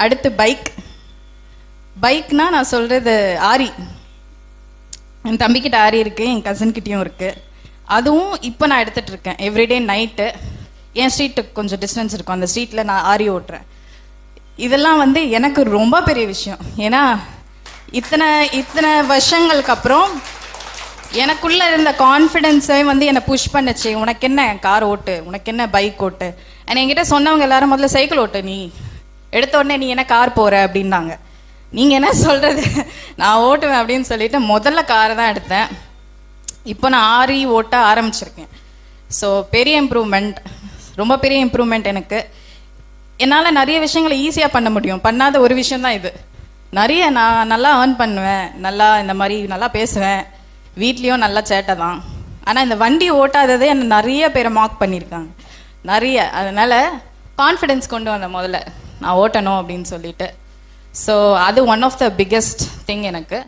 அடுத்து பைக்னா நான் சொல்கிறது ஆரி. என் தம்பிக்கிட்ட ஆரி இருக்குது, என் கசின்கிட்டையும் இருக்குது. அதுவும் இப்போ நான் எடுத்துகிட்டு இருக்கேன். எவ்ரிடே நைட்டு என் ஸ்ட்ரீட்டுக்கு கொஞ்சம் டிஸ்டன்ஸ் இருக்கும், அந்த ஸ்ட்ரீட்டில் நான் ஆரி ஓட்டுறேன். இதெல்லாம் வந்து எனக்கு ரொம்ப பெரிய விஷயம். ஏன்னா இத்தனை வருஷங்களுக்கு அப்புறம் எனக்குள்ளே இருந்த கான்ஃபிடென்ஸை வந்து என்னை புஷ் பண்ணுச்சு. உனக்கு என்ன கார் ஓட்டு, உனக்கு என்ன பைக் ஓட்டு. என்கிட்ட சொன்னவங்க எல்லாரும் முதல்ல சைக்கிள் ஓட்டு, நீ எடுத்த உடனே நீ என்ன கார் போகிற அப்படின்னாங்க. நீங்கள் என்ன சொல்கிறது, நான் ஓட்டுவேன் அப்படின்னு சொல்லிட்டு முதல்ல காரை தான் எடுத்தேன். இப்போ நான் ஆரி ஓட்ட ஆரம்பிச்சிருக்கேன். ஸோ பெரிய இம்ப்ரூவ்மெண்ட், ரொம்ப பெரிய இம்ப்ரூவ்மெண்ட் எனக்கு. என்னால் நிறைய விஷயங்களை ஈஸியாக பண்ண முடியும். பண்ணாத ஒரு விஷயந்தான் இது. நிறைய நான் நல்லா ஏர்ன் பண்ணுவேன், நல்லா இந்த மாதிரி நல்லா பேசுவேன், வீட்லேயும் நல்லா சேட்டை தான். ஆனால் இந்த வண்டி ஓட்டாததே என்னை நிறைய பேரை மார்க் பண்ணியிருக்காங்க, நிறைய. அதனால் கான்ஃபிடென்ஸ் கொண்டு வந்தேன் முதல்ல நான் ஓட்டணும் அப்படின்னு சொல்லிட்டு. ஸோ அது one of the biggest thing எனக்கு.